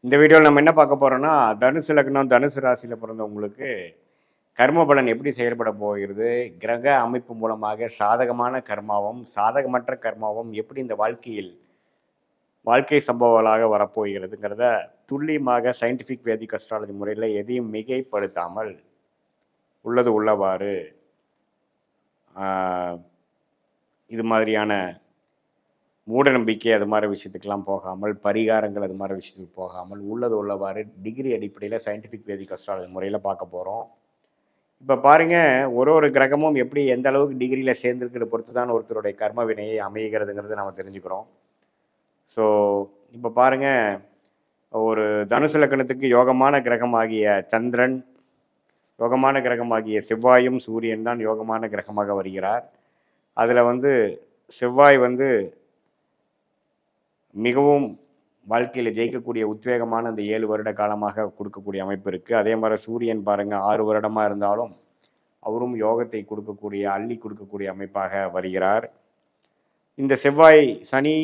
இந்த வீடியோவில் நம்ம என்ன பார்க்க போறோம்னா, தனுசு லக்னம், தனுசு ராசியில பிறந்தவங்களுக்கு கர்ம பலன் எப்படி செயல்பட போகிறது? கிரக அமைப்பு மூலமாக சாதகமான கர்மாவும், சாதகமற்ற கர்மாவும் எப்படி இந்த வாழ்க்கை சம்பவங்களாக வரப்போகிறதுங்கிறத துல்லியமாக சயின்டிஃபிக் வேதிக் அஸ்ட்ராலஜி முறையில் எதையும் மிகைப்படுத்தாமல் உள்ளது உள்ளவாறு ஆஹ், இது மாதிரியான மூட நம்பிக்கை அது மாதிரி விஷயத்துக்கெல்லாம் போகாமல், பரிகாரங்கள் அது மாதிரி விஷயத்துக்கு போகாமல், உள்ளது உள்ளவாறு டிகிரி அடிப்படையில் சயின்டிஃபிக் வேதிக் அஸ்ட்ராலஜி முறையில் பார்க்க போகிறோம். இப்போ பாருங்க, ஒரு கிரகமும் எப்படி எந்த அளவுக்கு டிகிரியில் சேர்ந்துருக்கிறத பொறுத்து தான் ஒருத்தருடைய கர்ம வினையை அமைகிறதுங்கிறத நம்ம தெரிஞ்சுக்கிறோம். ஸோ இப்போ பாருங்க, ஒரு தனுசு லக்னத்துக்கு யோகமான கிரகமாகிய சந்திரன், யோகமான கிரகமாகிய செவ்வாயும் சூரியன் தான் யோகமான கிரகமாக வருகிறார். அதில் செவ்வாய் மிகவும் வாழ்க்கையில் ஜெயிக்கக்கூடிய உத்வேகமான அந்த 7 வருட காலமாக கொடுக்கக்கூடிய அமைப்பு இருக்குது. அதே மாதிரி சூரியன் பாருங்கள், 6 வருடமாக இருந்தாலும் அவரும் யோகத்தை கொடுக்கக்கூடிய, அள்ளி கொடுக்கக்கூடிய அமைப்பாக வருகிறார். இந்த செவ்வாய் சனி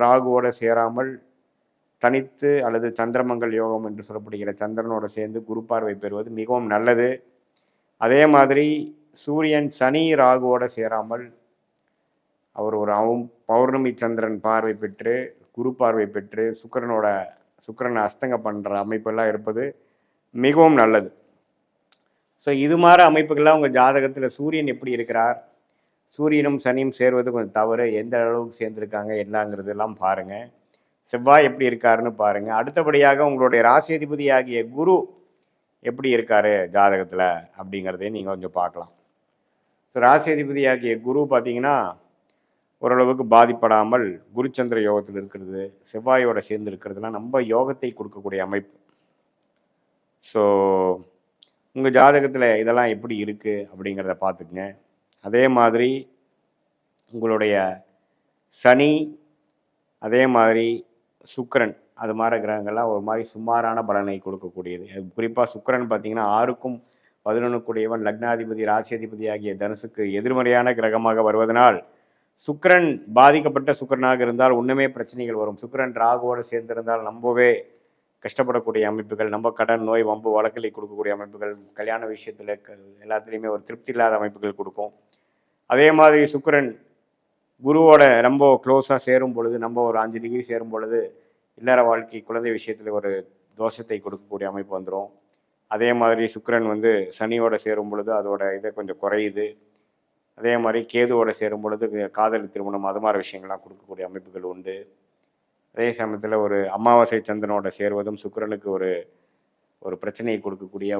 ராகுவோட சேராமல் தனித்து அல்லது சந்திரமங்கல் யோகம் என்று சொல்லப்படுகிற சந்திரனோட சேர்ந்து குரு பார்வை பெறுவது மிகவும் நல்லது. அதே மாதிரி சூரியன் சனி ராகுவோட சேராமல் அவர் ஒரு பௌர்ணமி சந்திரன் பார்வை பெற்று, குரு பார்வை பெற்று, சுக்கிரனை அஸ்தங்க பண்ணுற அமைப்பெல்லாம் இருப்பது மிகவும் நல்லது. ஸோ இது மாதிரி அமைப்புகள்லாம் உங்கள் ஜாதகத்தில் சூரியன் எப்படி இருக்கிறார், சூரியனும் சனியும் சேர்வது கொஞ்சம் தவறு, எந்த அளவுக்கு சேர்ந்துருக்காங்க என்னங்கிறதெல்லாம் பாருங்கள். செவ்வாய் எப்படி இருக்காருன்னு பாருங்கள். அடுத்தபடியாக உங்களுடைய ராசியதிபதி ஆகிய குரு எப்படி இருக்காரு ஜாதகத்தில் அப்படிங்கிறதையும் நீங்கள் கொஞ்சம் பார்க்கலாம். ஸோ ராசியதிபதி ஆகிய குரு பார்த்தீங்கன்னா ஓரளவுக்கு பாதிப்படாமல் குருச்சந்திர யோகத்தில் இருக்கிறது, செவ்வாயோட சேர்ந்து இருக்கிறதுலாம் நம்ம யோகத்தை கொடுக்கக்கூடிய அமைப்பு. ஸோ உங்கள் ஜாதகத்தில் இதெல்லாம் எப்படி இருக்குது அப்படிங்கிறத பார்த்துக்குங்க. அதே மாதிரி உங்களுடைய சனி, அதே மாதிரி சுக்கிரன், அது மாதிரி கிரகங்கள்லாம் ஒரு மாதிரி சுமாரான பலனை கொடுக்கக்கூடியது. அது குறிப்பாக சுக்கிரன் பார்த்தீங்கன்னா 6க்கும் 11 லக்னாதிபதி ராசியதிபதி ஆகிய தனுசுக்கு எதிர்மறையான கிரகமாக வருவதனால் சுக்கிரன் பாதிக்கப்பட்ட சுக்கிரனாக இருந்தால் ஒன்றுமே பிரச்சனைகள் வரும். சுக்கிரன் ராகுவோடு சேர்ந்திருந்தால் ரொம்பவே கஷ்டப்படக்கூடிய அமைப்புகள், நம்ம கடன், நோய், வம்பு, வழக்கலை கொடுக்கக்கூடிய அமைப்புகள், கல்யாண விஷயத்தில் எல்லாத்துலேயுமே ஒரு திருப்தி இல்லாத அமைப்புகள் கொடுக்கும். அதே மாதிரி சுக்கிரன் குருவோட ரொம்ப க்ளோஸாக சேரும் பொழுது, நம்ம ஒரு 5 டிகிரி சேரும் பொழுது இல்லற வாழ்க்கை, குழந்தை விஷயத்தில் ஒரு தோஷத்தை கொடுக்கக்கூடிய அமைப்பு வந்துடும். அதே மாதிரி சுக்கிரன் சனியோட சேரும் பொழுது அதோட இதை கொஞ்சம் குறையுது. அதே மாதிரி கேதுவோட சேரும் பொழுது காதல், திருமணம், அது மாதிரி விஷயங்கள்லாம் கொடுக்கக்கூடிய அமைப்புகள் உண்டு. அதே சமயத்தில் ஒரு அமாவாசை சந்திரனோட சேருவதும் சுக்கிரனுக்கு ஒரு பிரச்சனையை கொடுக்கக்கூடிய,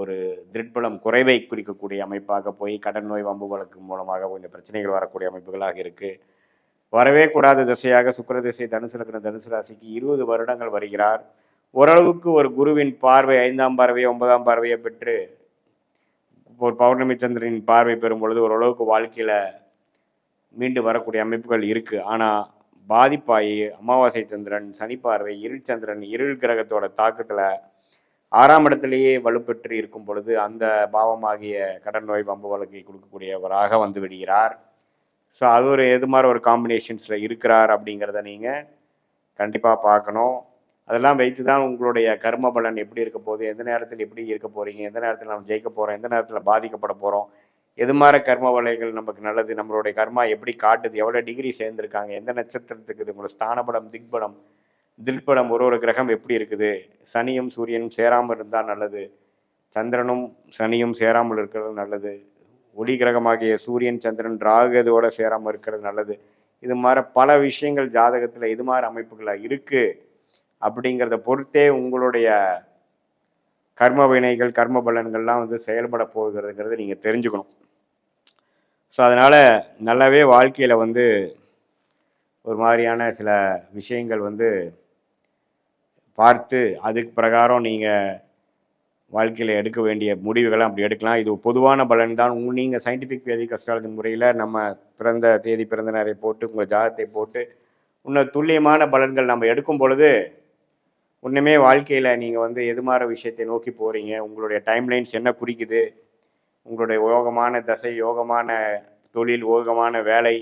ஒரு திருட்பலம் குறைவை குறிக்கக்கூடிய அமைப்பாக போய் கடன், நோய், வம்பு வழக்கு மூலமாக கொஞ்சம் பிரச்சனைகள் வரக்கூடிய அமைப்புகளாக இருக்குது. வரவே கூடாத திசையாக சுக்கிர திசை தனுசு லக்ன தனுசு ராசிக்கு 20 வருடங்கள் வருகிறார். ஓரளவுக்கு ஒரு குருவின் பார்வை 5ஆம் பார்வையோ 9ஆம் பார்வையோ பெற்று ஒரு பௌர்ணமி சந்திரனின் பார்வை பெறும் பொழுது ஓரளவுக்கு வாழ்க்கையில் மீண்டு வரக்கூடிய அமைப்புகள் இருக்குது. ஆனால் பாதிப்பாயி அமாவாசை சந்திரன், சனி பார்வை, இருள் சந்திரன், இருள் கிரகத்தோட தாக்கத்தில் 6ஆம் இடத்திலேயே வலுப்பெற்று இருக்கும் பொழுது அந்த பாவமாகிய கடன், நோய், வம்பு வழக்கை கொடுக்கக்கூடியவராக வந்து விடுகிறார். ஸோ அது எது மாதிரி ஒரு காம்பினேஷன்ஸில் இருக்கிறார் அப்படிங்கிறத நீங்கள் கண்டிப்பாக பார்க்கணும். அதெல்லாம் வைத்து தான் உங்களுடைய கர்ம பலன் எப்படி இருக்க போகுது, எந்த நேரத்தில் எப்படி இருக்க போகிறீங்க, எந்த நேரத்தில் நம்ம ஜெயிக்க போகிறோம், எந்த நேரத்தில் பாதிக்கப்பட போகிறோம், எது மாதிரி கர்ம வலைகள் நமக்கு நல்லது, நம்மளுடைய கர்மா எப்படி காட்டுது, எவ்வளோ டிகிரி சேர்ந்துருக்காங்க, எந்த நட்சத்திரத்துக்கு இது, உங்களோட ஸ்தானபலம், திக்பலம், தில்படம், ஒரு கிரகம் எப்படி இருக்குது, சனியும் சூரியனும் சேராமல் இருந்தால் நல்லது, சந்திரனும் சனியும் சேராமல் இருக்கிறது நல்லது, ஒளி கிரகமாகிய சூரியன் சந்திரன் ராகுதோட சேராமல் இருக்கிறது நல்லது. இது மாதிரி பல விஷயங்கள் ஜாதகத்தில் இது மாதிரி அமைப்புகளாக இருக்குது. அப்படிங்கிறத பொறுத்தே உங்களுடைய கர்ம வினைகள், கர்ம பலன்கள்லாம் செயல்பட போகிறதுங்கிறத நீங்கள் தெரிஞ்சுக்கணும். ஸோ அதனால் நல்லாவே வாழ்க்கையில் ஒரு மாதிரியான சில விஷயங்கள் பார்த்து அதுக்கு பிரகாரம் நீங்கள் வாழ்க்கையில் எடுக்க வேண்டிய முடிவுகளை அப்படி எடுக்கலாம். இது பொதுவான பலன் தான். நீங்கள் சயின்டிஃபிக் வேதிக் அஸ்ட்ராலஜி முறையில் நம்ம பிறந்த தேதி, பிறந்த நேரை போட்டு உங்கள் ஜாதகத்தை போட்டு இன்னும் துல்லியமான பலன்கள் நம்ம எடுக்கும் பொழுது ஒன்றுமே வாழ்க்கையில் நீங்கள் எது மாதிரி விஷயத்தை நோக்கி போகிறீங்க, உங்களுடைய டைம்லைன்ஸ் என்ன குறிக்குது, உங்களுடைய யோகமான தசை, யோகமான தொழில், யோகமான வேலை,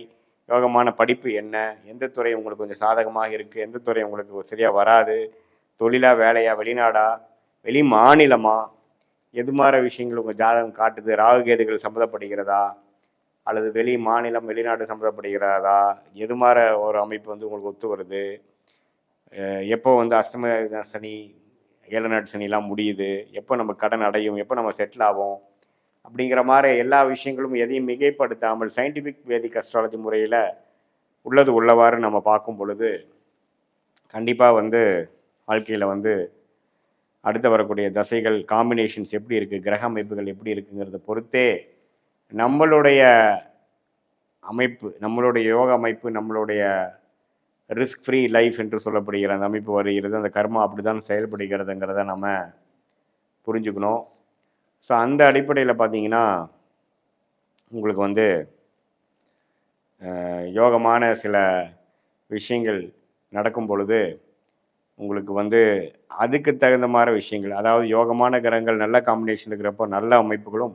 யோகமான படிப்பு என்ன, எந்த துறை உங்களுக்கு கொஞ்சம் சாதகமாக இருக்குது, எந்த துறை உங்களுக்கு சரியாக வராது, தொழிலா, வேலையா, வெளிநாடா, வெளி மாநிலமா, எது மாதிரி விஷயங்கள் உங்கள் ஜாதகம் காட்டுது? ராகு கேதுகள் சம்மந்தப்படுகிறதா, அல்லது வெளி மாநிலம் வெளிநாடு சம்மந்தப்படுகிறதா, எது மாதிரி ஒரு அமைப்பு வந்து உங்களுக்கு ஒத்து வருது? எப்போ வந்து அஷ்டம சனி, ஏழநாட்டு சனிலாம் முடியுது, எப்போ நம்ம கடன் அடையும், எப்போ நம்ம செட்டில் ஆகும், அப்படிங்கிற மாதிரி எல்லா விஷயங்களும் எதையும் மிகைப்படுத்தாமல் சயின்டிஃபிக் வேதிக் அஸ்ட்ராலஜி முறையில் உள்ளது உள்ளவாறு நம்ம பார்க்கும் பொழுது கண்டிப்பாக வந்து வாழ்க்கையில் வந்து அடுத்து வரக்கூடிய தசைகள் காம்பினேஷன்ஸ் எப்படி இருக்குது, கிரக அமைப்புகள் எப்படி இருக்குங்கிறத பொறுத்தே நம்மளுடைய அமைப்பு, நம்மளுடைய யோக அமைப்பு, நம்மளுடைய ரிஸ்க் ஃப்ரீ லைஃப் என்று சொல்லப்படுகிற அந்த அமைப்பு வருகிறது. அந்த கர்மா அப்படி தான் செயல்படுகிறதுங்கிறத நம்ம புரிஞ்சுக்கணும். ஸோ அந்த அடிப்படையில் பார்த்தீங்கன்னா உங்களுக்கு வந்து யோகமான சில விஷயங்கள் நடக்கும் பொழுது உங்களுக்கு வந்து அதுக்கு தகுந்த மாதிரி விஷயங்கள், அதாவது யோகமான கிரகங்கள் நல்ல காம்பினேஷன் இருக்கிறப்போ நல்ல அமைப்புகளும்,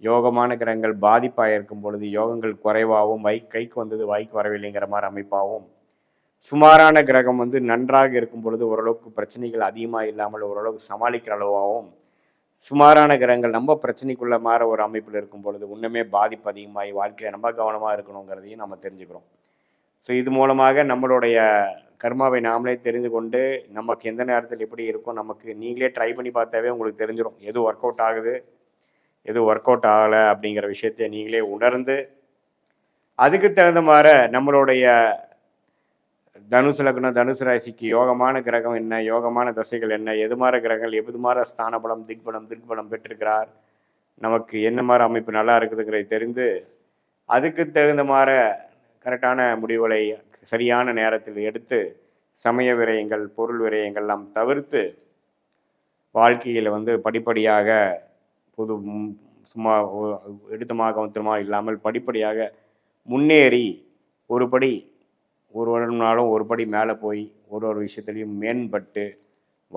யோகமான கிரகங்கள் பாதிப்பாக இருக்கும் பொழுது யோகங்கள் குறைவாகவும் கைக்கு வந்தது வாய்க்கு வரவில்லைங்கிற மாதிரி அமைப்பாகவும், சுமாரான கிரகம் வந்து நன்றாக இருக்கும் பொழுது ஓரளவுக்கு பிரச்சனைகள் அதிகமாக இல்லாமல் ஓரளவுக்கு சமாளிக்கிற அளவாகவும், சுமாரான கிரகங்கள் நம்ம பிரச்சனைக்குள்ள மாற ஒரு அமைப்பில் இருக்கும் பொழுது இன்னுமே பாதிப்பு அதிகமாகி வாழ்க்கையில் நம்ம கவனமாக இருக்கணுங்கிறதையும் நம்ம தெரிஞ்சுக்கிறோம். ஸோ இது மூலமாக நம்மளுடைய கர்மாவை நாமளே தெரிந்து கொண்டு நமக்கு எந்த நேரத்தில் எப்படி இருக்கும், நமக்கு நீங்களே ட்ரை பண்ணி பார்த்தாவே உங்களுக்கு தெரிஞ்சிடும் எது ஒர்க் அவுட் ஆகுது, எது ஒர்க் அவுட் ஆகலை அப்படிங்கிற விஷயத்தை நீங்களே உணர்ந்து அதுக்கு தகுந்த மாதிரி நம்மளுடைய தனுசு லக்னம், தனுசு ராசிக்கு யோகமான கிரகம் என்ன, யோகமான தசைகள் என்ன, எது மாதிரி கிரகங்கள் எது மாதிரி ஸ்தான பலம், திக்பலம் பெற்றிருக்கிறார், நமக்கு என்ன மாதிரி அமைப்பு நல்லா இருக்குதுங்கிறதை தெரிந்து அதுக்கு தகுந்த மாதிரி கரெக்டான முடிவுகளை சரியான நேரத்தில் எடுத்து சமய விரயங்கள், பொருள் விரயங்கள்லாம் தவிர்த்து வாழ்க்கையில் வந்து படிப்படியாக சும்மா எடுத்தமாக கவுத்தமாக இல்லாமல் படிப்படியாக முன்னேறி ஒரு படி ஒரு வருடம்னாலும் ஒரு படி மேலே போய் ஒரு விஷயத்துலையும் மேம்பட்டு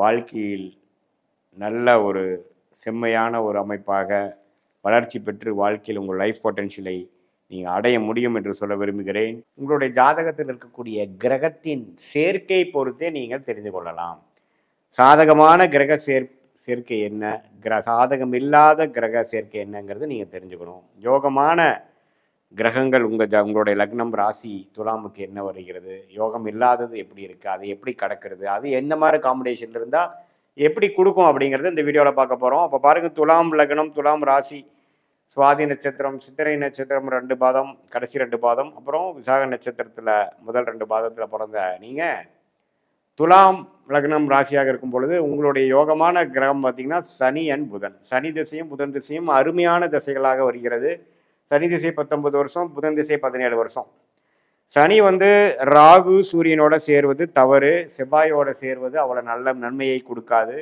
வாழ்க்கையில் நல்ல ஒரு செம்மையான ஒரு அமைப்பாக வளர்ச்சி பெற்று வாழ்க்கையில் உங்கள் லைஃப் பொட்டென்ஷியலை நீங்கள் அடைய முடியும் என்று சொல்ல விரும்புகிறேன். உங்களுடைய ஜாதகத்தில் இருக்கக்கூடிய கிரகத்தின் சேர்க்கை பொறுத்தே நீங்கள் தெரிந்து கொள்ளலாம். சாதகமான கிரக சேர்க்கை என்ன, சாதகம் இல்லாத கிரக சேர்க்கை என்னங்கிறது நீங்கள் தெரிஞ்சுக்கணும். யோகமான கிரகங்கள் உங்களுடைய லக்னம் ராசி துலாமுக்கு என்ன வருகிறது, யோகம் இல்லாதது எப்படி இருக்குது, அது எப்படி கடக்கிறது, அது எந்த மாதிரி காம்பினேஷன் இருந்தால் எப்படி கொடுக்கும் அப்படிங்கிறது இந்த வீடியோவில் பார்க்க போகிறோம். அப்போ பாருங்கள், துலாம் லக்னம், துலாம் ராசி, சுவாதி நட்சத்திரம், சித்திரை நட்சத்திரம் 2 பாதம், கடைசி 2 பாதம், அப்புறம் விசாக நட்சத்திரத்தில் முதல் 2 பாதத்தில் பிறந்த நீங்கள் துலாம் லக்னம் ராசியாக இருக்கும் பொழுது உங்களுடைய யோகமான கிரகம் பார்த்திங்கன்னா சனி அண்ட் புதன். சனி திசையும் புதன் திசையும் அருமையான திசைகளாக வருகிறது. சனி திசை 19 வருஷம், புதன் திசை 17 வருஷம். சனி வந்து ராகு சூரியனோட சேர்வது தவறு, செவ்வாயோட சேர்வது அவ்வளோ நல்ல நன்மையை கொடுக்காது.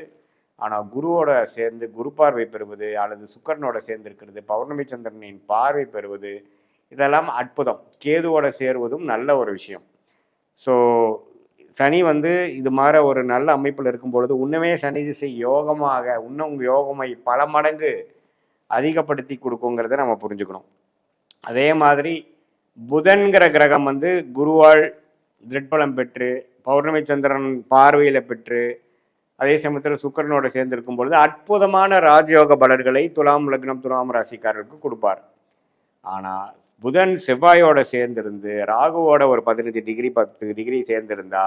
ஆனால் குருவோட சேர்ந்து குரு பார்வை பெறுவது அல்லது சுக்கரனோட சேர்ந்து இருக்கிறது, பௌர்ணமி சந்திரனின் பார்வை பெறுவது, இதெல்லாம் அற்புதம். கேதுவோட சேருவதும் நல்ல ஒரு விஷயம். ஸோ சனி வந்து இது மாதிரி ஒரு நல்ல அமைப்பில் இருக்கும் பொழுது இன்னுமே சனி திசை யோகமாக இன்னும் யோகமை பல மடங்கு அதிகப்படுத்தி கொடுக்குங்கிறத நம்ம புரிஞ்சுக்கணும். அதே மாதிரி புதன்கிற கிரகம் வந்து குருவால் திட்பலம் பெற்று பௌர்ணமி சந்திரன் பார்வையில் பெற்று அதே சமயத்தில் சுக்கரனோட சேர்ந்திருக்கும் பொழுது அற்புதமான ராஜயோக பலன்களை துலாம் லக்னம் துலாம் ராசிக்காரருக்கு கொடுப்பார். ஆனால் புதன் செவ்வாயோட சேர்ந்திருந்து ராகுவோட ஒரு 15 டிகிரி 10 டிகிரி சேர்ந்திருந்தா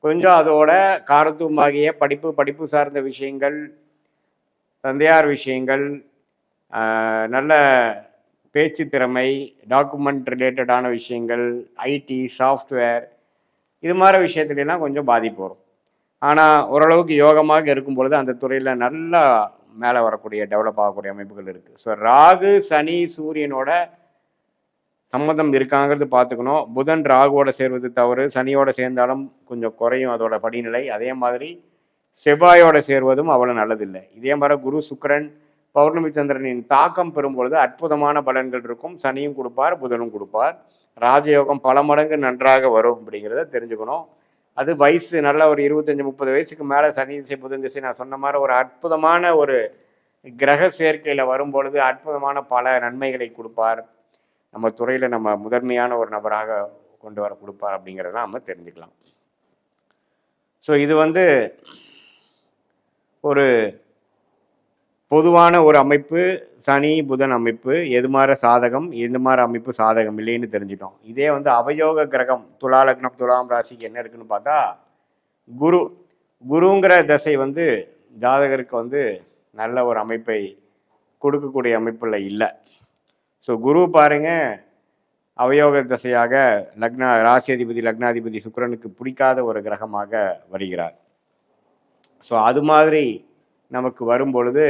கொஞ்சம் அதோட காரத்துவமாகிய படிப்பு சார்ந்த விஷயங்கள், தந்தையார் விஷயங்கள், நல்ல பேச்சு திறமை, டாக்குமெண்ட் ரிலேட்டடான விஷயங்கள், ஐடி சாஃப்ட்வேர், இது மாதிரி விஷயத்துலாம் கொஞ்சம் பாதிப்பு வரும். ஆனால் ஓரளவுக்கு யோகமாக இருக்கும் பொழுது அந்த துறையில் நல்லா மேலே வரக்கூடிய டெவலப் ஆகக்கூடிய அமைப்புகள் இருக்குது. ஸோ ராகு சனி சூரியனோட சம்மந்தம் இருக்காங்கிறது பார்த்துக்கணும். புதன் ராகுவோட சேர்வது தவறு, சனியோட சேர்ந்தாலும் கொஞ்சம் குறையும் அதோட படிநிலை. அதே மாதிரி செவ்வாயோட சேர்வதும் அவ்வளோ நல்லதில்லை. இதே மாதிரி குரு சுக்கிரன் பௌர்ணமி சந்திரனின் தாக்கம் பெறும் பொழுது அற்புதமான பலன்கள் இருக்கும். சனியும் கொடுப்பார், புதனும் கொடுப்பார். ராஜயோகம் பல மடங்கு நன்றாக வரும் அப்படிங்கிறத தெரிஞ்சுக்கணும். அது வயசு நல்ல ஒரு 25-30 வயசுக்கு மேலே சனி திசை புதன் திசை நான் சொன்ன மாதிரி ஒரு அற்புதமான ஒரு கிரக சேர்க்கையில் வரும்பொழுது அற்புதமான பல நன்மைகளை கொடுப்பார். நம்ம துறையில் நம்ம முதன்மையான ஒரு நபராக கொண்டு வர கொடுப்பார் அப்படிங்கிறத நம்ம தெரிஞ்சுக்கலாம். ஸோ இது வந்து ஒரு பொதுவான ஒரு அமைப்பு. சனி புதன் அமைப்பு எது மாதிரி சாதகம், எது மாதிரி அமைப்பு சாதகம் இல்லைன்னு தெரிஞ்சிட்டோம். இதே வந்து அவயோக கிரகம் துலா லக்னம் துலாம் ராசிக்கு என்ன இருக்குன்னு பார்த்தா குரு. குருங்கிற தசை வந்து ஜாதகருக்கு வந்து நல்ல ஒரு அமைப்பை கொடுக்கக்கூடிய அமைப்பில் இல்லை. ஸோ குரு பாருங்க அவயோக தசையாக ராசியாதிபதி லக்னாதிபதி சுக்கிரனுக்கு பிடிக்காத ஒரு கிரகமாக வருகிறார். ஸோ அது மாதிரி நமக்கு வரும் பொழுது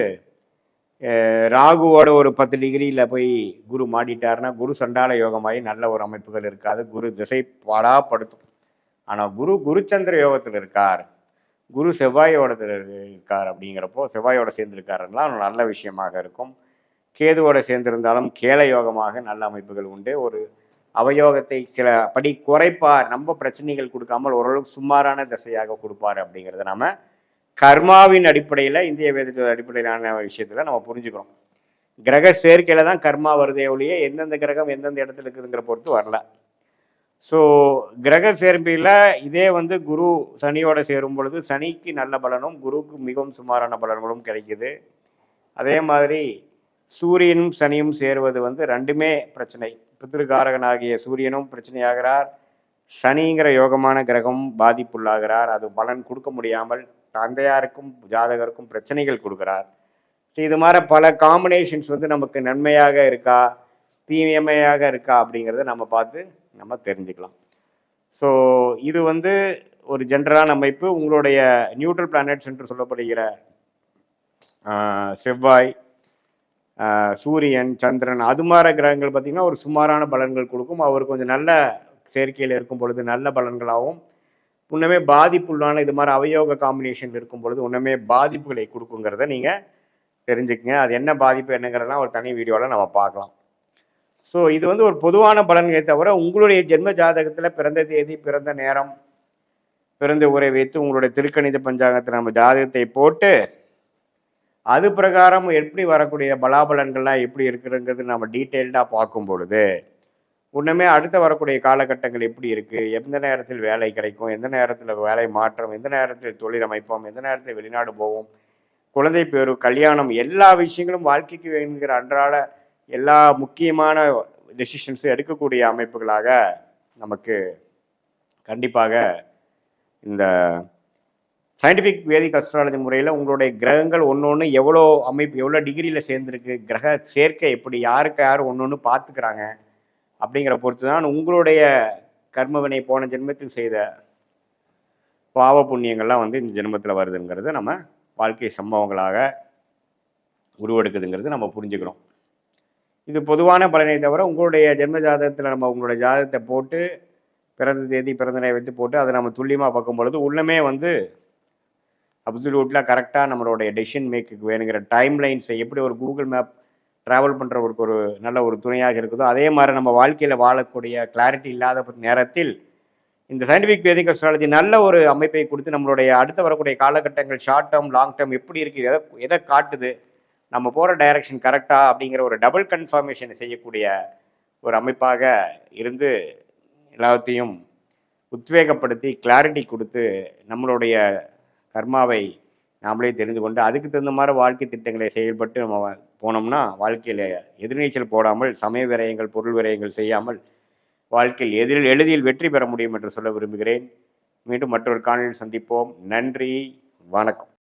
ராகுவோட ஒரு 10 டிகிரியில் போய் குரு மாட்டிட்டாருன்னா குரு சண்டால யோகமாகி நல்ல ஒரு அமைப்புகள் இருக்காது. குரு திசை பாடாப்படுத்தும். ஆனால் குருச்சந்திர யோகத்தில் இருக்கார், குரு செவ்வாயோட இருக்கார். அப்படிங்கிறப்போ செவ்வாயோட சேர்ந்திருக்காருன்னா நல்ல விஷயமாக இருக்கும். கேதுவோட சேர்ந்திருந்தாலும் கேள யோகமாக நல்ல அமைப்புகள் உண்டு. ஒரு அவயோகத்தை சில படி குறைப்பார், நம்ம பிரச்சனைகள் கொடுக்காமல் ஓரளவுக்கு சுமாரான திசையாக கொடுப்பார். அப்படிங்கிறத நம்ம கர்மாவின் அடிப்படையில் இந்திய வேதத்தோட அடிப்படையிலான விஷயத்தில் நம்ம புரிஞ்சுக்கிறோம். கிரக சேர்க்கையில் தான் கர்மா வருதே ஒழிய எந்தெந்த கிரகம் எந்தெந்த இடத்துல இருக்குதுங்கிற பொறுத்து வரல. ஸோ கிரக சேர்க்கையில் இதே வந்து குரு சனியோட சேரும் பொழுது சனிக்கு நல்ல பலனும் குருவுக்கு மிகவும் சுமாரான பலன்களும் கிடைக்குது. அதே மாதிரி சூரியனும் சனியும் சேருவது வந்து ரெண்டுமே பிரச்சனை. பித்திருக்காரகனாகிய சூரியனும் பிரச்சனையாகிறார், சனிங்கிற யோகமான கிரகம் பாதிப்புள்ளாகிறார். அது பலன் கொடுக்க முடியாமல் தந்தையாருக்கும் ஜாதகருக்கும் பிரச்சனைகள் கொடுக்குறார். இது மாதிரி பல காம்பினேஷன்ஸ் வந்து நமக்கு நன்மையாக இருக்கா தீமையாக இருக்கா அப்படிங்கிறத நம்ம பார்த்து நம்ம தெரிஞ்சுக்கலாம். ஸோ இது வந்து ஒரு ஜென்ரலான அமைப்பு. உங்களுடைய நியூட்ரல் பிளானட்ஸ் என்று சொல்லப்படுகிற செவ்வாய், சூரியன், சந்திரன் அது மாதிரி கிரகங்கள் பார்த்திங்கன்னா ஒரு சுமாரான பலன்கள் கொடுக்கும். அவர் கொஞ்சம் நல்ல சேர்க்கையில் இருக்கும் பொழுது நல்ல பலன்களாகவும், இன்னுமே பாதிப்புள்ளான இது மாதிரி அவயோக காம்பினேஷன் இருக்கும் பொழுது இன்னுமே பாதிப்புகளை கொடுக்குங்கிறத நீங்கள் தெரிஞ்சுக்கங்க. அது என்ன பாதிப்பு என்னங்கிறதுலாம் ஒரு தனி வீடியோவில் நம்ம பார்க்கலாம். ஸோ இது வந்து ஒரு பொதுவான பலன்களை தவிர உங்களுடைய ஜென்ம ஜாதகத்தில் பிறந்த தேதி, பிறந்த நேரம், பிறந்த உரை வைத்து உங்களுடைய திருக்கணித பஞ்சாங்கத்தை நம்ம ஜாதகத்தை போட்டு அது பிரகாரம் எப்படி வரக்கூடிய பலாபலன்கள்லாம் எப்படி இருக்குதுங்கிறது நம்ம டீட்டெயில்டாக பார்க்கும் பொழுது இன்னுமே அடுத்த வரக்கூடிய காலகட்டங்கள் எப்படி இருக்குது, எந்த நேரத்தில் வேலை கிடைக்கும், எந்த நேரத்தில் வேலை மாற்றம், எந்த நேரத்தில் தொழில் அமைப்போம், எந்த நேரத்தில் வெளிநாடு போவோம், குழந்தை பேரு, கல்யாணம், எல்லா விஷயங்களும் வாழ்க்கைக்கு வேணுங்கிற அன்றாட எல்லா முக்கியமான டெசிஷன்ஸும் எடுக்கக்கூடிய அமைப்புகளாக நமக்கு கண்டிப்பாக இந்த சயின்டிஃபிக் வேதிக் அஸ்ட்ராலஜி முறையில் உங்களுடைய கிரகங்கள் ஒன்று எவ்வளோ அமைப்பு எவ்வளோ டிகிரியில் சேர்ந்துருக்கு, கிரக சேர்க்கை எப்படி, யாருக்கு யார் ஒன்று பார்த்துக்கிறாங்க அப்படிங்கிற பொறுத்து தான் உங்களுடைய கர்மவினை போன ஜென்மத்தில் செய்த பாவ புண்ணியங்கள்லாம் வந்து இந்த ஜென்மத்தில் வருதுங்கிறது நம்ம வாழ்க்கை சம்பவங்களாக உருவெடுக்குதுங்கிறது நம்ம புரிஞ்சுக்கிறோம். இது பொதுவான பலனை தவிர உங்களுடைய ஜென்ம ஜாதகத்தில் நம்ம உங்களுடைய ஜாதகத்தை போட்டு பிறந்த தேதி பிறந்த நேரம் வைத்து போட்டு அதை நம்ம துல்லியமாக பார்க்கும் பொழுது உள்ளமே வந்து அப்சல்யூட்லாம் கரெக்டாக நம்மளுடைய டெசிஷன் மேக்குக்கு வேணுங்கிற டைம் லைன்ஸை எப்படி ஒரு கூகுள் மேப் ட்ராவல் பண்ணுறவருக்கு ஒரு நல்ல ஒரு துணையாக இருக்குதோ அதே மாதிரி நம்ம வாழ்க்கையில் வாழக்கூடிய கிளாரிட்டி இல்லாத நேரத்தில் இந்த சயின்டிஃபிக் வேதிக் அஸ்ட்ராலஜி நல்ல ஒரு அமைப்பை கொடுத்து நம்மளுடைய அடுத்த வரக்கூடிய காலகட்டங்கள் ஷார்ட் டேர்ம் லாங் டேர்ம் எப்படி இருக்குது, எதை காட்டுது, நம்ம போகிற டைரக்ஷன் கரெக்டாக அப்படிங்கிற ஒரு டபுள் கன்ஃபர்மேஷனை செய்யக்கூடிய ஒரு அமைப்பாக இருந்து எல்லாத்தையும் உத்வேகப்படுத்தி கிளாரிட்டி கொடுத்து நம்மளுடைய கர்மாவை நாமளே தெரிந்து கொண்டு அதுக்கு தகுந்த மாதிரி வாழ்க்கை திட்டங்களை செயல்பட்டு நம்ம போனோம்னா வாழ்க்கையில் எதிர்நீச்சல் போடாமல் சமய விரயங்கள் பொருள் விரயங்கள் செய்யாமல் வாழ்க்கையில் எளிதில் வெற்றி பெற முடியும் என்று சொல்ல விரும்புகிறேன். மீண்டும் மற்றொரு காணொலியில் சந்திப்போம். நன்றி, வணக்கம்.